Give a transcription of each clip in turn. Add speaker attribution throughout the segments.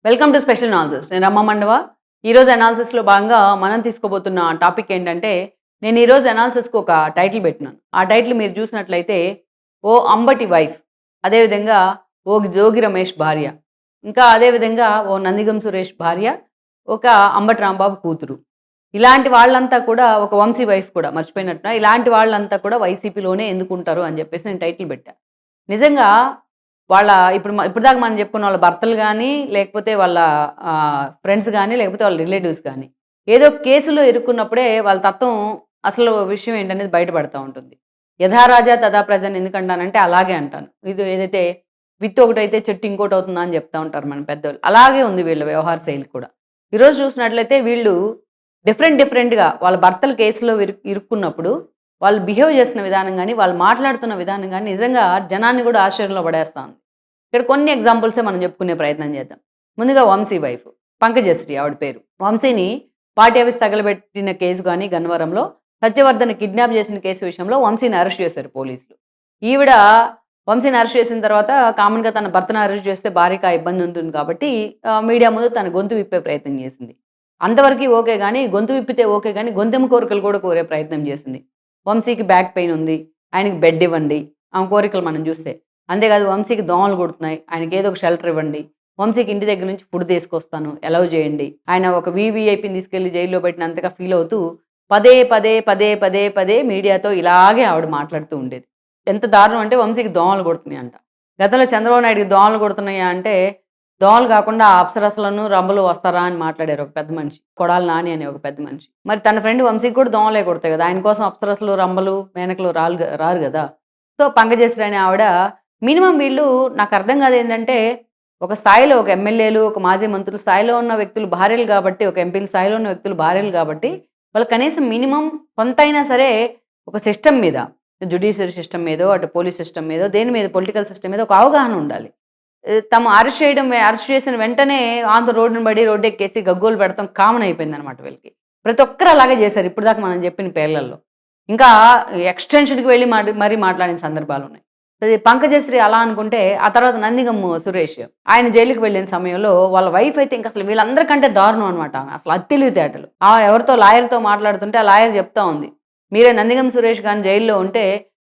Speaker 1: Welcome to special analysis. నేను రమ్మ మండవ. ఈరోజు అనాలిసిస్లో భాగంగా మనం తీసుకోబోతున్న టాపిక్ ఏంటంటే, నేను ఈరోజు అనాలిసిస్కి ఒక టైటిల్ పెట్టినాను. ఆ టైటిల్ మీరు చూసినట్లయితే, ఓ అంబటి వైఫ్, అదేవిధంగా ఓ జోగి రమేష్ భార్య, ఇంకా అదేవిధంగా ఓ నందిగం సురేష్ భార్య, ఒక అంబటి రాంబాబు కూతురు. ఇలాంటి వాళ్ళంతా కూడా ఒక వంశీ వైఫ్ కూడా మర్చిపోయినట్టున, ఇలాంటి వాళ్ళంతా కూడా వైసీపీలోనే ఎందుకుంటారు అని చెప్పేసి నేను టైటిల్ పెట్టా. నిజంగా వాళ్ళ ఇప్పటిదాకా మనం చెప్పుకున్న వాళ్ళ భర్తలు గానీ, లేకపోతే వాళ్ళ ఫ్రెండ్స్ గానీ, లేకపోతే వాళ్ళ రిలేటివ్స్ గానీ, ఏదో కేసులో ఇరుక్కున్నప్పుడే వాళ్ళ తత్వం అసలు విషయం ఏంటనేది బయటపడతా ఉంటుంది. యథా రాజా తథా ప్రజ అని ఎందుకంటానంటే అలాగే అంటాను. ఇది ఏదైతే విత్ ఒకటైతే చెట్టు ఇంకోటవుతుందా అని చెప్తా ఉంటారు మన పెద్దోళ్ళు. అలాగే ఉంది వీళ్ళ వ్యవహార శైలి కూడా. ఈరోజు చూసినట్లయితే వీళ్ళు డిఫరెంట్‌గా వాళ్ళ భర్తలు కేసులో ఇరుక్కున్నప్పుడు వాళ్ళు బిహేవ్ చేసిన విధానం గానీ, వాళ్ళు మాట్లాడుతున్న విధానం గానీ నిజంగా జనాన్ని గూడా ఆశ్చర్యంలో పడేస్తా ఉంది. ఇక్కడ కొన్ని ఎగ్జాంపుల్సే మనం చెప్పుకునే ప్రయత్నం చేద్దాం. ముందుగా వంశీ వైఫ్ పంకజశ్రీ ఆవిడ పేరు. వంశీని పార్టీ ఆఫీస్ తగలబెట్టిన కేసు గానీ గన్నవరంలో, సత్యవర్ధన్ కిడ్నాప్ చేసిన కేసు విషయంలో వంశీని అరెస్ట్ చేశారు పోలీసులు. ఈవిడ వంశీని అరెస్ట్ చేసిన తర్వాత కామన్‌గా తన భర్తను అరెస్ట్ చేస్తే భార్యకి ఆ ఇబ్బంది ఉంటుంది కాబట్టి మీడియా ముందు తన గొంతు విప్పే ప్రయత్నం చేసింది. అంతవరకి ఓకే గానీ, గొంతు విప్పితే ఓకే గానీ, గొంతెమ్మ కోరికలు కూడా కోరే ప్రయత్నం చేసింది. వంశీకి బ్యాక్ పెయిన్ ఉంది. ఆయనకి బెడ్ ఇవ్వండి. ఆమె కోరికలు మనం చూస్తే. అంతేకాదు వంశీకి దోమలు కుడుతున్నాయి. ఆయనకి ఏదో ఒక షెల్టర్ ఇవ్వండి. వంశీకి ఇంటి దగ్గర నుంచి ఫుడ్ తీసుకొస్తాను. అలౌ చేయండి. ఆయన ఒక వీవీఐపీని తీసుకెళ్ళి జైల్‌లో పెట్టినంతగా ఫీల్ అవుతూ పదే పదే మీడియాతో ఇలాగే ఆవిడ మాట్లాడుతూ ఉండేది. ఎంత దారుణం అంటే వంశీకి దోమలు కుడుతున్నాయంట. గతంలో చంద్రబాబు నాయుడుకి దోమలు కుడుతున్నాయా అంటే, దోమలు కాకుండా అప్సరసలను, రంబలు వస్తారా అని మాట్లాడారు ఒక పెద్ద మనిషి. కొడాలి నాని అనే ఒక పెద్ద మనిషి. మరి తన ఫ్రెండ్ వంశీకి కూడా దోమలే కుడతాయి కదా! ఆయన కోసం అప్సరసలు, రంబలు, మేనకలు రారు గదా! సో, పంకజశ్రీ అనే ఆవిడ మినిమమ్ వీళ్ళు నాకర్థం కాదేంటంటే, ఒక స్థాయిలో ఒక ఎమ్మెల్యేలు, ఒక మాజీ మంత్రుల స్థాయిలో ఉన్న వ్యక్తులు భార్యలు గాబట్టి, ఒక ఎంపీల స్థాయిలో ఉన్న వ్యక్తులు భార్యలు గాబట్టి, వాళ్ళు కనీసం మినిమమ్ కొంతైనా సరే ఒక సిస్టమ్ మీద, జ్యుడిషియరీ సిస్టమ్ మీదో, అటు పోలీస్ సిస్టమ్ మీదో, దేని మీద పొలిటికల్ సిస్టమ్ మీద ఒక అవగాహన ఉండాలి. తము అరెస్ట్ చేసిన వెంటనే ఆన్ ద రోడ్డున పడి రోడ్డెక్కేసి గగ్గోలు పెడతాం కామన్ అయిపోయిందనమాట వీళ్ళకి. ప్రతి ఒక్కరు అలాగే చేశారు ఇప్పటిదాకా మనం చెప్పిన పేర్లల్లో. ఇంకా ఎక్స్‌టెన్షన్‌కి వెళ్లి మరీ మాట్లాడిన సందర్భాలున్నాయి. అది పంకజశ్రీ అలా అనుకుంటే, ఆ తర్వాత నందిగం సురేష్ ఆయన జైలుకి వెళ్ళిన సమయంలో వాళ్ళ వైఫ్ అయితే ఇంక అసలు వీళ్ళందరికంటే దారుణం అనమాట ఆమె. అసలు అత్తిలివితేటలు. ఎవరితో లాయర్‌తో మాట్లాడుతుంటే ఆ లాయర్ చెప్తా ఉంది. మీరే నందిగం సురేష్ గాని జైల్‌లో ఉంటే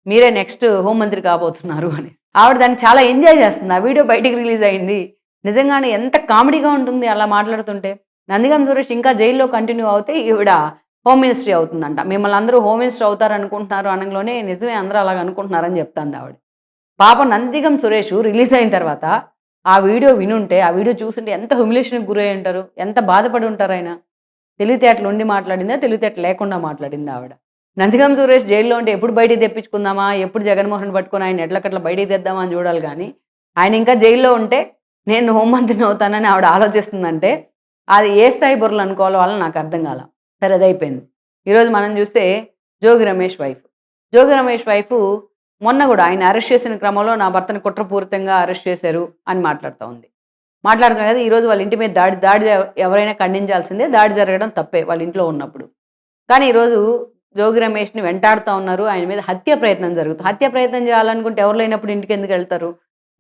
Speaker 1: మీరే నెక్స్ట్ హోంమంత్రి కాబోతున్నారు అని. ఆవిడ దాన్ని చాలా ఎంజాయ్ చేస్తుంది. ఆ వీడియో బయటికి రిలీజ్ అయింది. నిజంగానే ఎంత కామెడీగా ఉంటుంది అలా మాట్లాడుతుంటే. నందిగం సురేష్ ఇంకా జైల్‌లో కంటిన్యూ అవుతే ఈవిడ హోమ్ మినిస్ట్రీ అవుతుందంట. మిమ్మల్ని అందరూ హోమ్ మినిస్టర్ అవుతారనుకుంటున్నారు అనంలోనే నిజమే అందరూ అలాగ అనుకుంటున్నారని చెప్తాంది ఆవిడ. పాపం నందిగం సురేష్ రిలీజ్ అయిన తర్వాత ఆ వీడియో వినుంటే, ఆ వీడియో చూసుంటే ఎంత హ్యూమిలియేషన్‌కి గురై ఉంటారు? ఎంత బాధపడి ఉంటారాయన? తెలివితేటలు ఉండి మాట్లాడిందా? తెలివితేటలు లేకుండా మాట్లాడిందా ఆవిడ? నందిగం సురేష్ జైల్‌లో ఉంటే ఎప్పుడు బయటికి తెప్పించుకుందామా? ఎప్పుడు జగన్మోహన్ పట్టుకొని ఆయన ఎట్లకట్ల బయటికి తెద్దామా అని చూడాలి గానీ, ఆయన ఇంకా జైల్‌లో ఉంటే నేను హోంమంత్రిని అవుతానని ఆవిడ ఆలోచిస్తుందంటే, అది ఏ స్థాయి బుర్రలు అనుకోవాలో వాళ్ళని నాకు అర్థం కాల. సరే అదయిపోయింది. ఈరోజు మనం చూస్తే జోగి రమేష్ వైఫ్. జోగి రమేష్ వైఫు మొన్న గూడా ఆయన అరెస్ట్ చేసిన క్రమంలో నా భర్తని కుట్రపూరితంగా అరెస్ట్ చేశారు అని మాట్లాడుతా ఉంది. మాట్లాడుతున్నా కదా! ఈరోజు వాళ్ళ ఇంటి మీద దాడి ఎవరైనా ఖండించాల్సిందే. దాడి జరగడం తప్పే వాళ్ళ ఇంట్లో ఉన్నప్పుడు. కానీ ఈరోజు జోగి రమేష్‌ని వెంటాడుతా ఉన్నారు. ఆయన మీద హత్య ప్రయత్నం జరుగుతుంది. హత్య ప్రయత్నం చేయాలనుకుంటే ఎవరు లేనప్పుడు ఇంటికెందుకెళ్తారు?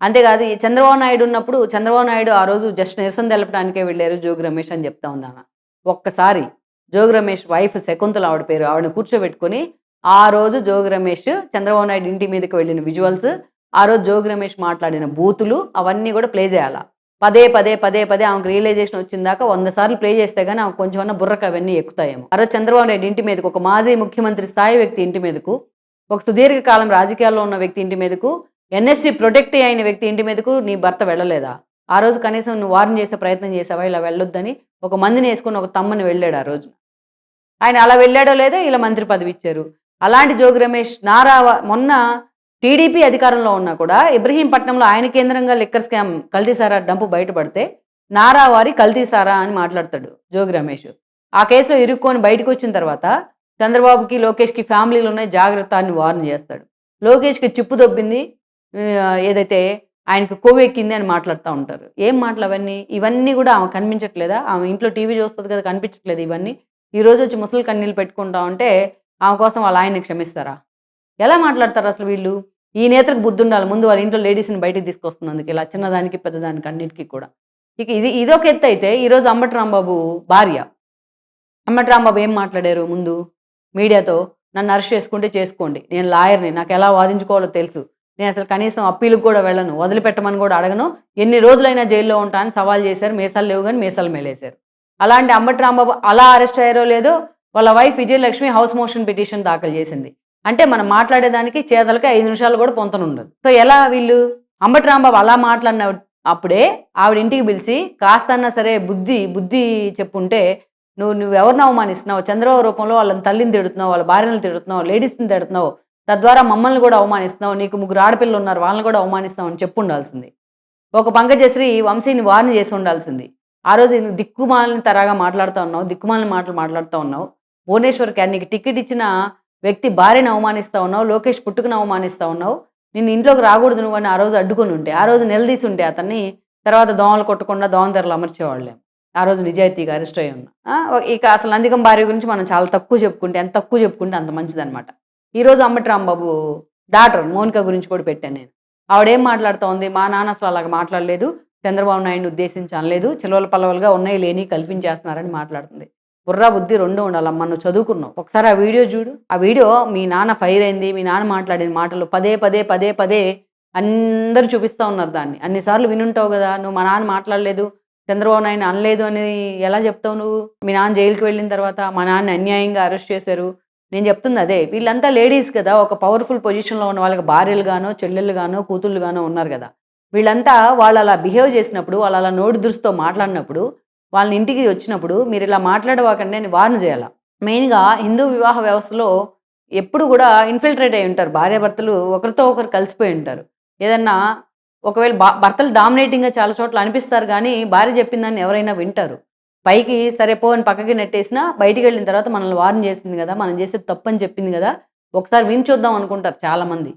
Speaker 1: అంతేకాదు ఈ చంద్రబాబు నాయుడు ఉన్నప్పుడు చంద్రబాబు నాయుడు ఆ రోజు జస్ట్ నిరసన తెలపడానికే వెళ్లారు జోగి రమేష్ అని చెప్తా ఉందామె. ఒక్కసారి జోగి రమేష్ వైఫ్ శకుంతల ఆవిడ పేరు. ఆవిడని కూర్చోబెట్టుకొని ఆ రోజు జోగి రమేష్ చంద్రబాబు నాయుడు ఇంటి మీదకి వెళ్ళిన విజువల్స్, ఆ రోజు జోగి రమేష్ మాట్లాడిన బూతులు అవన్నీ కూడా ప్లే చేయాల. పదే పదే ఆమెకు రియలైజేషన్ వచ్చిందాక 100 సార్లు ప్లే చేస్తే గాని ఆమెకు కొంచెమన్నా బుర్రకు అవన్నీ ఎక్కుతాయేమో. ఆ రోజు చంద్రబాబు నాయుడు ఇంటి మీదకి ఒక మాజీ ముఖ్యమంత్రి స్థాయి వ్యక్తి ఇంటి మీదకు, ఒక సుదీర్ఘ కాలం రాజకీయాల్లో ఉన్న వ్యక్తి ఇంటి మీదకు, ఎన్ఎస్‌సి ప్రొటెక్ట్ అయిన వ్యక్తి ఇంటి మీదకు నీ భర్త వెళ్ళలేదా? ఆ రోజు కనీసం నువ్వు వార్న్ చేసే ప్రయత్నం చేసావా? ఇలా వెళ్ళొద్దని ఒక మందినేసుకొని ఒక తమ్మని వెళ్ళాడు ఆ రోజు. ఆయన అలా వెళ్ళాడో లేదో ఇలా మంత్రి పదవి ఇచ్చారు. అలాంటి జోగి రమేష్ మొన్న టీడీపీ అధికారంలో ఉన్నా కూడా ఇబ్రహీంపట్నంలో ఆయన కేంద్రంగా లిక్కర్ స్కామ్ కల్తీ సారా డంపు బయటపడితే నారావారి కల్తీ సారా అని మాట్లాడతాడు జోగి రమేష్. ఆ కేసులో ఇరుక్కొని బయటకొచ్చిన తర్వాత చంద్రబాబుకి, లోకేష్‌కి ఫ్యామిలీలున్నాయి జాగ్రత్త అని వార్న్ చేస్తాడు. లోకేష్‌కి చిప్పు దొబ్బింది. ఏదైతే ఆయనకు కొవ్వెక్కింది అని మాట్లాడుతా ఉంటారు. ఏం మాటలు అవన్నీ? ఇవన్నీ కూడా ఆమెకు కనిపించట్లేదా? ఆమె ఇంట్లో టీవీ చూస్తది కదా! కనిపించట్లేదా ఇవన్నీ? ఈరోజొచ్చి ముసలి కన్నీళ్ళు పెట్టుకుంటా ఉంటే, ఆమె కోసం వాళ్ళ ఆయన్ని క్షమిస్తారా? ఎలా మాట్లాడతారసలు వీళ్ళు? ఈ నేతలకు బుద్ధుండాలి. ముందు వాళ్ళ ఇంట్లో లేడీస్‌ని బయటికి తీసుకొస్తున్నందుకు. ఇలా చిన్నదానికి, పెద్దదానికి అన్నిటికి కూడా. ఇక ఇదొక ఎత్తు అయితే ఈరోజు అంబటి రాంబాబు భార్య అంబటి రాంబాబు ఏం మాట్లాడారు ముందు మీడియాతో? నన్ను అరెస్ట్ చేసుకుంటే చేసుకోండి, నేను లాయర్ని, నాకు ఎలా వాదించుకోవాలో తెలుసు, నేను అసలు కనీసం అప్పీలుకి కూడా వెళ్ళను, వదిలిపెట్టమని కూడా అడగను, ఎన్ని రోజులైనా జైల్లో ఉంటా అని సవాల్ చేశారు. మీసాలు లేవు కానీ మీసాలు మేలేశారు. అలాంటి అంబటి రాంబాబు అలా అరెస్ట్ అయ్యారో లేదో వాళ్ళ wife Vijayalakshmi house motion petition దాఖలు చేసింది. అంటే మనం మాట్లాడేదానికి చేతలకి 5 నిమిషాలు కూడా పొంతనుండదు. సో ఎలా వీళ్ళు అంబటి రాంబాబు అలా మాట్లాడిన అప్పుడే ఆవిడ ఇంటికి పిలిచి కాస్తన్నా సరే బుద్ధి బుద్ధి చెప్పుంటే నువ్వెవరిని అవమానిస్తున్నావు? చంద్రబాబు రూపంలో వాళ్ళని తల్లిని తిడుతున్నావు, వాళ్ళ భార్యను తిడుతున్నావు, లేడీస్ని తిడుతున్నావు, తద్వారా మమ్మల్ని కూడా అవమానిస్తున్నావు, నీకు 3 ఆడపిల్లలు ఉన్నారు వాళ్ళని కూడా అవమానిస్తున్నావు అని చెప్పు ఉండాల్సింది. ఒక పంకజశ్రీ వంశీని వార్న్ చేసి ఉండాల్సింది. ఆ రోజు దిక్కుమాలిన తరాగా మాట్లాడుతూ ఉన్నావు, దిక్కుమాలిన మాటలు మాట్లాడుతూ ఉన్నావు. భువనేశ్వర్కి నీకు టికెట్ ఇచ్చిన వ్యక్తి భార్యను అవమానిస్తూ ఉన్నావు, లోకేష్ పుట్టుకుని అవమానిస్తూ ఉన్నావు, నిన్ను ఇంట్లోకి రాకూడదు నువ్వు అని ఆ రోజు అడ్డుకొని ఉంటే, ఆ రోజు నిలదీసి ఉంటే అతన్ని తర్వాత దోమలు కొట్టకుండా దోమ తెరలు అమర్చేవాళ్ళే. ఆ రోజు నిజాయితీగా అరెస్ట్ అయ్యి ఉన్నా. ఇక అసలు నందిగం భార్య గురించి మనం చాలా తక్కువ చెప్పుకుంటే, ఎంత తక్కువ చెప్పుకుంటే అంత మంచిదనమాట. ఈరోజు అంబటి రాంబాబు డాటర్ మౌనిక గురించి కూడా పెట్టాను నేను. ఆవిడేం మాట్లాడుతూ ఉంది? మా నాన్న అసలు అలాగ మాట్లాడలేదు, చంద్రబాబు నాయుడిని ఉద్దేశించి అనలేదు, చిలవల పల్లవలుగా ఉన్నాయి లేని కల్పించేస్తున్నారని మాట్లాడుతుంది. బుర్రా బుద్ధి రెండు ఉండాలమ్మా, నువ్వు చదువుకున్నావు. ఒకసారి ఆ వీడియో చూడు. ఆ వీడియో మీ నాన్న ఫైర్ అయింది, మీ నాన్న మాట్లాడిన మాటలు పదే పదే పదే పదే అందరూ చూపిస్తూ ఉన్నారు దాన్ని. అన్నిసార్లు వినుంటావు కదా, నువ్వు మా నాన్న మాట్లాడలేదు, చంద్రబాబు నాయుడు అనలేదు అని ఎలా చెప్తావు నువ్వు? మీ నాన్న జైలుకి వెళ్ళిన తర్వాత మా నాన్న అన్యాయంగా అరెస్ట్ చేశారు. నేను చెప్తుంది అదే. వీళ్ళంతా లేడీస్ కదా, ఒక పవర్ఫుల్ పొజిషన్లో ఉన్న వాళ్ళకి భార్యలు గానో చెల్లెళ్ళు గానో కూతుళ్ళు గానో ఉన్నారు కదా. వీళ్ళంతా వాళ్ళు అలా బిహేవ్ చేసినప్పుడు, వాళ్ళు అలా నోటి దురుసుతో మాట్లాడినప్పుడు, వాళ్ళని ఇంటికి వచ్చినప్పుడు మీరు ఇలా మాట్లాడవాకండి అని వార్న్ చేయాలి. మెయిన్గా హిందూ వివాహ వ్యవస్థలో ఎప్పుడు కూడా ఇన్ఫిల్ట్రేట్ అయి ఉంటారు. భార్యాభర్తలు ఒకరితో ఒకరు కలిసిపోయి ఉంటారు. ఏదన్నా ఒకవేళ భర్తలు డామినేటింగ్గా చాలా చోట్ల అనిపిస్తారు కానీ భార్య చెప్పిందాన్ని ఎవరైనా వింటారు. పైకి సరే పో అని పక్కకి నెట్టేసినా బయటికి వెళ్ళిన తర్వాత మనల్ని వార్న్ చేసింది కదా, మనం చేసేది తప్పని చెప్పింది కదా, ఒకసారి విని చూద్దాం అనుకుంటారు చాలామంది.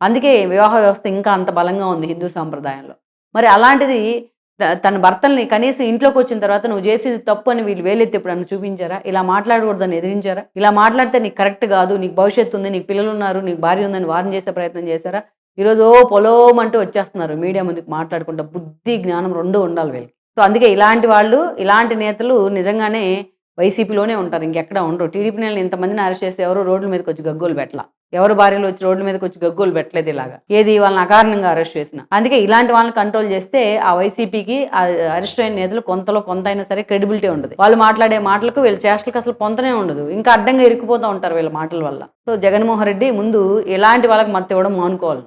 Speaker 1: అందుకే వివాహ వ్యవస్థ ఇంకా అంత బలంగా ఉంది హిందూ సాంప్రదాయంలో. మరి అలాంటిది తన భర్తల్ని కనీసం ఇంట్లోకి వచ్చిన తర్వాత నువ్వు చేసేది తప్పు అని వీళ్ళు వేలెత్తి ఎప్పుడన్నా చూపించారా? ఇలా మాట్లాడకూడదని ఎదిరించారా? ఇలా మాట్లాడితే నీకు కరెక్ట్ కాదు, నీకు భవిష్యత్తు ఉంది, నీకు పిల్లలు ఉన్నారు, నీకు భార్య ఉందని వార్న్ చేసే ప్రయత్నం చేశారా? ఈరోజు పొలోమంటూ వచ్చేస్తున్నారు మీడియా ముందుకు మాట్లాడుకుంటా. బుద్ధి జ్ఞానం రెండూ ఉండాలి వీళ్ళకి. సో అందుకే ఇలాంటి వాళ్ళు, ఇలాంటి నేతలు నిజంగానే వైసీపీలోనే ఉంటారు, ఇంకెక్కడ ఉండరు. టీడీపీ నేతలు ఇంతమందిని అరెస్ట్ చేస్తే ఎవరు రోడ్ల మీదకి వచ్చి గగ్గోలు పెట్టలా, ఎవరు భార్యలు వచ్చి రోడ్ల మీదకి వచ్చి గగ్గోలు పెట్టలేదు ఇలాగా, ఏది వాళ్ళని అకారణంగా అరెస్ట్ చేసిన. అందుకే ఇలాంటి వాళ్ళని కంట్రోల్ చేస్తే ఆ వైసీపీకి అరెస్ట్ అయిన నేతలు కొంతలో కొంత అయినా సరే క్రెడిబిలిటీ ఉండదు. వాళ్ళు మాట్లాడే మాటలకు వీళ్ళ చేష్టలకు అసలు పొంతనే ఉండదు, ఇంకా అడ్డంగా ఇరుక్కుపోతూ ఉంటారు వీళ్ళ మాటల వల్ల. సో జగన్మోహన్ రెడ్డి ముందు ఇలాంటి వాళ్ళకి మత్తు ఇవ్వడం మానుకోవాలి.